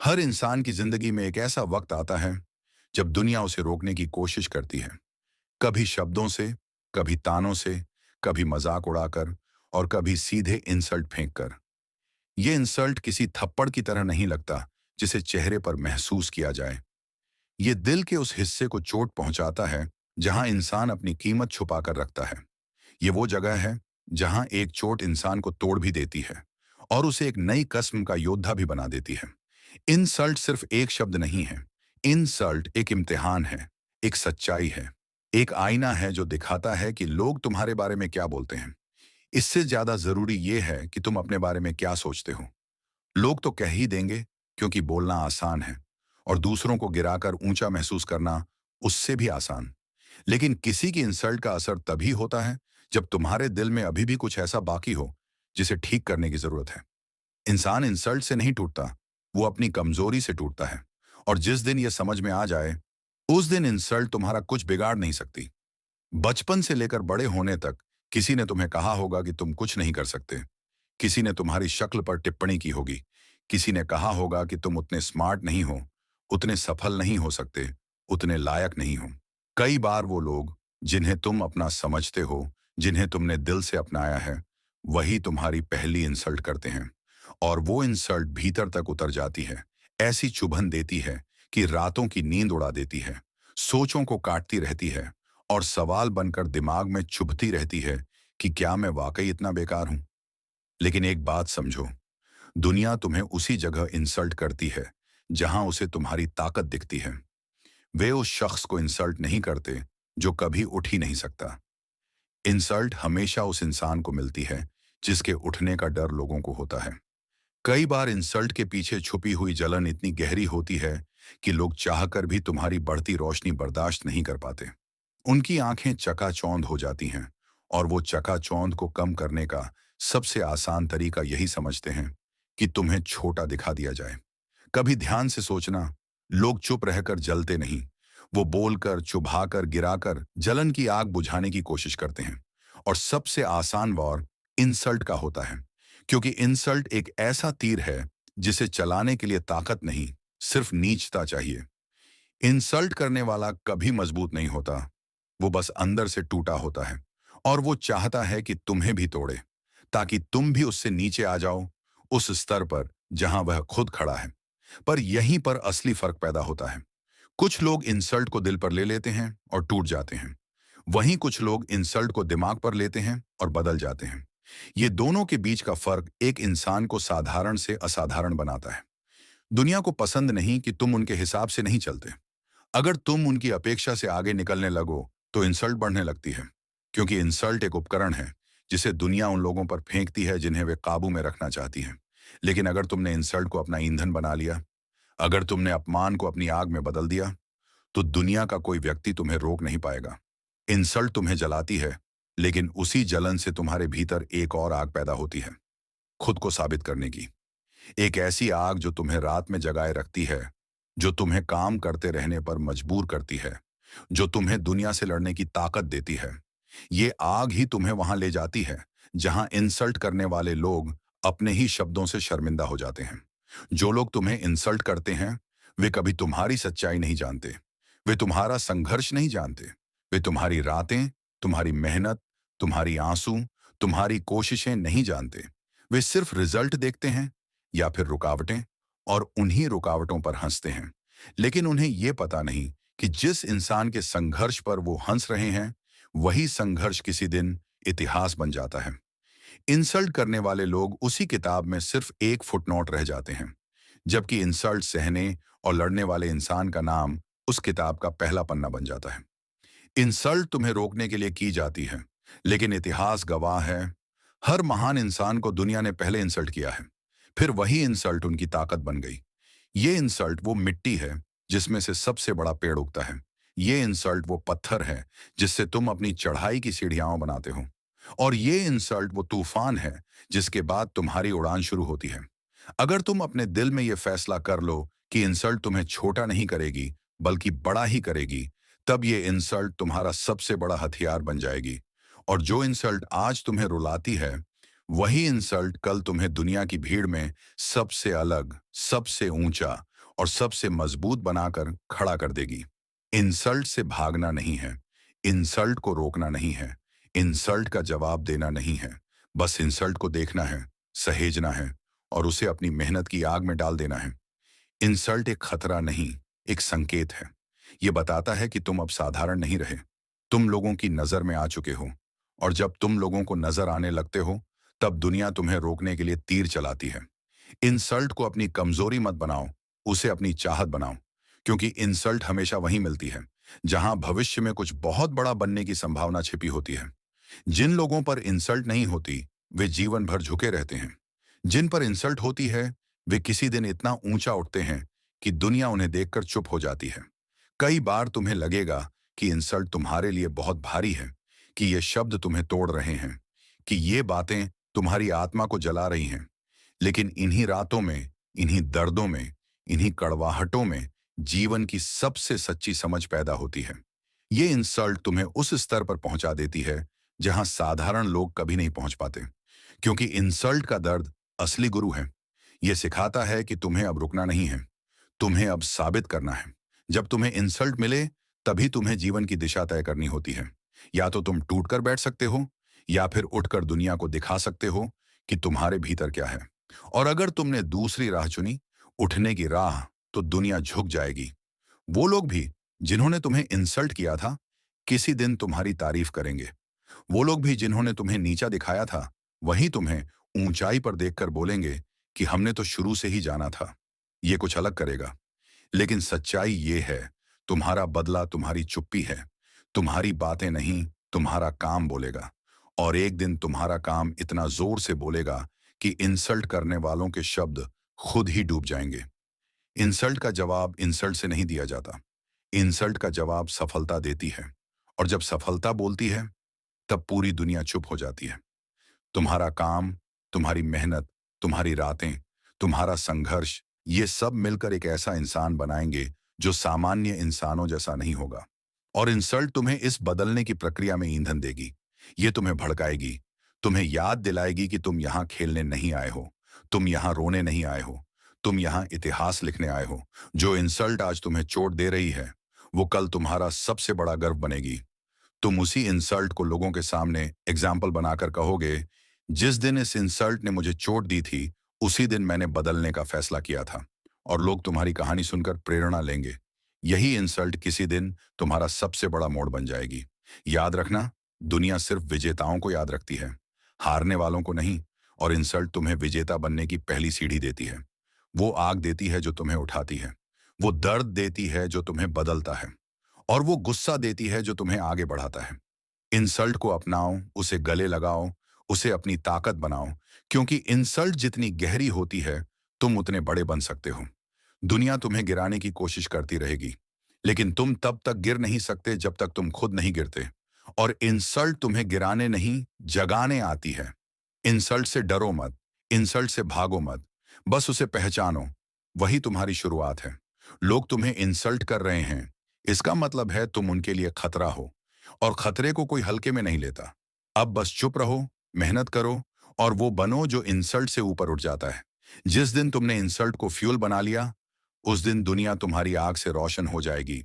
हर इंसान की जिंदगी में एक ऐसा वक्त आता है जब दुनिया उसे रोकने की कोशिश करती है। कभी शब्दों से, कभी तानों से, कभी मजाक उड़ाकर और कभी सीधे इंसल्ट फेंककर। ये इंसल्ट किसी थप्पड़ की तरह नहीं लगता जिसे चेहरे पर महसूस किया जाए। ये दिल के उस हिस्से को चोट पहुंचाता है जहां इंसान अपनी कीमत छुपा कर रखता है। ये वो जगह है जहां एक चोट इंसान को तोड़ भी देती है और उसे एक नई किस्म का योद्धा भी बना देती है। इंसल्ट सिर्फ एक शब्द नहीं है। इंसल्ट एक इम्तिहान है, एक सच्चाई है, एक आईना है जो दिखाता है कि लोग तुम्हारे बारे में क्या बोलते हैं। इससे ज्यादा जरूरी यह है कि तुम अपने बारे में क्या सोचते हो। लोग तो कह ही देंगे क्योंकि बोलना आसान है और दूसरों को गिराकर ऊंचा महसूस करना उससे भी आसान। लेकिन किसी की इंसल्ट का असर तभी होता है जब तुम्हारे दिल में अभी भी कुछ ऐसा बाकी हो जिसे ठीक करने की जरूरत है। इंसान इंसल्ट से नहीं टूटता, वो अपनी कमजोरी से टूटता है। और जिस दिन यह समझ में आ जाए, उस दिन इंसल्ट तुम्हारा कुछ बिगाड़ नहीं सकती। बचपन से लेकर बड़े होने तक किसी ने तुम्हें कहा होगा कि तुम कुछ नहीं कर सकते। किसी ने तुम्हारी शक्ल पर टिप्पणी की होगी। किसी ने कहा होगा कि तुम उतने स्मार्ट नहीं हो, उतने सफल नहीं हो सकते, उतने लायक नहीं हो। कई बार वो लोग जिन्हें तुम अपना समझते हो, जिन्हें तुमने दिल से अपनाया है, वही तुम्हारी पहली इंसल्ट करते हैं। और वो इंसल्ट भीतर तक उतर जाती है, ऐसी चुभन देती है कि रातों की नींद उड़ा देती है, सोचों को काटती रहती है और सवाल बनकर दिमाग में चुभती रहती है कि क्या मैं वाकई इतना बेकार हूं। लेकिन एक बात समझो, दुनिया तुम्हें उसी जगह इंसल्ट करती है जहां उसे तुम्हारी ताकत दिखती है। वे उस शख्स को इंसल्ट नहीं करते जो कभी उठ ही नहीं सकता। इंसल्ट हमेशा उस इंसान को मिलती है जिसके उठने का डर लोगों को होता है। कई बार इंसल्ट के पीछे छुपी हुई जलन इतनी गहरी होती है कि लोग चाहकर भी तुम्हारी बढ़ती रोशनी बर्दाश्त नहीं कर पाते। उनकी आंखें चकाचौंध हो जाती हैं और वो चकाचौंध को कम करने का सबसे आसान तरीका यही समझते हैं कि तुम्हें छोटा दिखा दिया जाए। कभी ध्यान से सोचना, लोग चुप रहकर जलते नहीं, वो बोलकर, चुभाकर, गिराकर जलन की आग बुझाने की कोशिश करते हैं। और सबसे आसान वार इंसल्ट का होता है, क्योंकि इंसल्ट एक ऐसा तीर है जिसे चलाने के लिए ताकत नहीं, सिर्फ नीचता चाहिए। इंसल्ट करने वाला कभी मजबूत नहीं होता, वो बस अंदर से टूटा होता है और वो चाहता है कि तुम्हें भी तोड़े, ताकि तुम भी उससे नीचे आ जाओ, उस स्तर पर जहां वह खुद खड़ा है। पर यहीं पर असली फर्क पैदा होता है। कुछ लोग इंसल्ट को दिल पर ले लेते हैं और टूट जाते हैं। वहीं कुछ लोग इंसल्ट को दिमाग पर लेते हैं और बदल जाते हैं। ये दोनों के बीच का फर्क एक इंसान को साधारण से असाधारण बनाता है। दुनिया को पसंद नहीं कि तुम उनके हिसाब से नहीं चलते। अगर तुम उनकी अपेक्षा से आगे निकलने लगो तो इंसल्ट बढ़ने लगती है, क्योंकि इंसल्ट एक उपकरण है जिसे दुनिया उन लोगों पर फेंकती है जिन्हें वे काबू में रखना चाहती है। लेकिन अगर तुमने इंसल्ट को अपना ईंधन बना लिया, अगर तुमने अपमान को अपनी आग में बदल दिया, तो दुनिया का कोई व्यक्ति तुम्हें रोक नहीं पाएगा। इंसल्ट तुम्हें जलाती है, लेकिन उसी जलन से तुम्हारे भीतर एक और आग पैदा होती है, खुद को साबित करने की। एक ऐसी आग जो तुम्हें रात में जगाए रखती है, जो तुम्हें काम करते रहने पर मजबूर करती है, जो तुम्हें दुनिया से लड़ने की ताकत देती है। ये आग ही तुम्हें वहां ले जाती है जहां इंसल्ट करने वाले लोग अपने ही शब्दों से शर्मिंदा हो जाते हैं। जो लोग तुम्हें इंसल्ट करते हैं, वे कभी तुम्हारी सच्चाई नहीं जानते, वे तुम्हारा संघर्ष नहीं जानते, वे तुम्हारी रातें, तुम्हारी मेहनत, तुम्हारी आंसू, तुम्हारी कोशिशें नहीं जानते। वे सिर्फ रिजल्ट देखते हैं या फिर रुकावटें, और उन्हीं रुकावटों पर हंसते हैं। लेकिन उन्हें यह पता नहीं कि जिस इंसान के संघर्ष पर वो हंस रहे हैं, वही संघर्ष किसी दिन इतिहास बन जाता है। इंसल्ट करने वाले लोग उसी किताब में सिर्फ एक फुटनोट रह जाते हैं, जबकि इंसल्ट सहने और लड़ने वाले इंसान का नाम उस किताब का पहला पन्ना बन जाता है। इंसल्ट तुम्हें रोकने के लिए की जाती है, लेकिन इतिहास गवाह है, हर महान इंसान को दुनिया ने पहले इंसल्ट किया है, फिर वही इंसल्ट उनकी ताकत बन गई। ये इंसल्ट वो मिट्टी है जिसमें से सबसे बड़ा पेड़ उगता है। ये इंसल्ट वो पत्थर है जिससे तुम अपनी चढ़ाई की सीढ़ियां बनाते हो। और ये इंसल्ट वो तूफान है जिसके बाद तुम्हारी उड़ान शुरू होती है। अगर तुम अपने दिल में ये फैसला कर लो कि इंसल्ट तुम्हें छोटा नहीं करेगी, बल्कि बड़ा ही करेगी, तब ये इंसल्ट तुम्हारा सबसे बड़ा हथियार बन जाएगी। और जो इंसल्ट आज तुम्हें रुलाती है, वही इंसल्ट कल तुम्हें दुनिया की भीड़ में सबसे अलग, सबसे ऊंचा और सबसे मजबूत बनाकर खड़ा कर देगी। इंसल्ट से भागना नहीं है, इंसल्ट को रोकना नहीं है, इंसल्ट का जवाब देना नहीं है। बस इंसल्ट को देखना है, सहेजना है और उसे अपनी मेहनत की आग में डाल देना है। इंसल्ट एक खतरा नहीं, एक संकेत है। ये बताता है कि तुम अब साधारण नहीं रहे, तुम लोगों की नजर में आ चुके हो। और जब तुम लोगों को नजर आने लगते हो, तब दुनिया तुम्हें रोकने के लिए तीर चलाती है। इंसल्ट को अपनी कमजोरी मत बनाओ, उसे अपनी चाहत बनाओ। क्योंकि इंसल्ट हमेशा वहीं मिलती है जहां भविष्य में कुछ बहुत बड़ा बनने की संभावना छिपी होती है। जिन लोगों पर इंसल्ट नहीं होती, वे जीवन भर झुके रहते हैं। जिन पर इंसल्ट होती है, वे किसी दिन इतना ऊंचा उठते हैं कि दुनिया उन्हें देखकर चुप हो जाती है। कई बार तुम्हें लगेगा कि इंसल्ट तुम्हारे लिए बहुत भारी है, कि ये शब्द तुम्हें तोड़ रहे हैं, कि ये बातें तुम्हारी आत्मा को जला रही हैं। लेकिन इन्हीं रातों में, इन्हीं दर्दों में, इन्हीं कड़वाहटों में जीवन की सबसे सच्ची समझ पैदा होती है। ये इंसल्ट तुम्हें उस स्तर पर पहुंचा देती है जहां साधारण लोग कभी नहीं पहुंच पाते। क्योंकि इंसल्ट का दर्द असली गुरु है। ये सिखाता है कि तुम्हें अब रुकना नहीं है, तुम्हें अब साबित करना है। जब तुम्हें इंसल्ट मिले, तभी तुम्हें जीवन की दिशा तय करनी होती है। या तो तुम टूट कर बैठ सकते हो, या फिर उठकर दुनिया को दिखा सकते हो कि तुम्हारे भीतर क्या है। और अगर तुमने दूसरी राह चुनी, उठने की राह, तो दुनिया झुक जाएगी। वो लोग भी जिन्होंने तुम्हें इंसल्ट किया था, किसी दिन तुम्हारी तारीफ करेंगे। वो लोग भी जिन्होंने तुम्हें नीचा दिखाया था, वही तुम्हें ऊंचाई पर देखकर बोलेंगे कि हमने तो शुरू से ही जाना था। ये कुछ अलग करेगा, लेकिन सच्चाई ये है, तुम्हारा बदला तुम्हारी चुप्पी है। तुम्हारी बातें नहीं, तुम्हारा काम बोलेगा। और एक दिन तुम्हारा काम इतना जोर से बोलेगा कि इंसल्ट करने वालों के शब्द खुद ही डूब जाएंगे। इंसल्ट का जवाब इंसल्ट से नहीं दिया जाता, इंसल्ट का जवाब सफलता देती है। और जब सफलता बोलती है, तब पूरी दुनिया चुप हो जाती है। तुम्हारा काम, तुम्हारी मेहनत, तुम्हारी रातें, तुम्हारा संघर्ष, ये सब मिलकर एक ऐसा इंसान बनाएंगे जो सामान्य इंसानों जैसा नहीं होगा। और इंसल्ट तुम्हें इस बदलने की प्रक्रिया में ईंधन देगी। ये तुम्हें भड़काएगी, तुम्हें याद दिलाएगी कि तुम यहाँ खेलने नहीं आए हो, तुम यहाँ रोने नहीं आए हो, तुम यहाँ इतिहास लिखने आए हो। जो इंसल्ट आज तुम्हें चोट दे रही है, वो कल तुम्हारा सबसे बड़ा गर्व बनेगी। तुम उसी इंसल्ट को लोगों के सामने एग्जाम्पल बनाकर कहोगे, जिस दिन इस इंसल्ट ने मुझे चोट दी थी, उसी दिन मैंने बदलने का फैसला किया था। और लोग तुम्हारी कहानी सुनकर प्रेरणा लेंगे। यही इंसल्ट किसी दिन तुम्हारा सबसे बड़ा मोड़ बन जाएगी। याद रखना, दुनिया सिर्फ विजेताओं को याद रखती है, हारने वालों को नहीं। और इंसल्ट तुम्हें विजेता बनने की पहली सीढ़ी देती है। वो आग देती है जो तुम्हें उठाती है, वो दर्द देती है जो तुम्हें बदलता है, और वो गुस्सा देती है जो तुम्हें आगे बढ़ाता है। इंसल्ट को अपनाओ, उसे गले लगाओ, उसे अपनी ताकत बनाओ। क्योंकि इंसल्ट जितनी गहरी होती है, तुम उतने बड़े बन सकते हो। दुनिया तुम्हें गिराने की कोशिश करती रहेगी, लेकिन तुम तब तक गिर नहीं सकते जब तक तुम खुद नहीं गिरते। और इंसल्ट तुम्हें गिराने नहीं, जगाने आती है। इंसल्ट से डरो मत, इंसल्ट से भागो मत, बस उसे पहचानो। वही तुम्हारी शुरुआत है। लोग तुम्हें इंसल्ट कर रहे हैं, इसका मतलब है तुम उनके लिए खतरा हो। और खतरे को कोई हल्के में नहीं लेता। अब बस चुप रहो, मेहनत करो, और वो बनो जो इंसल्ट से ऊपर उठ जाता है। जिस दिन तुमने इंसल्ट को फ्यूल बना लिया, उस दिन दुनिया तुम्हारी आग से रोशन हो जाएगी।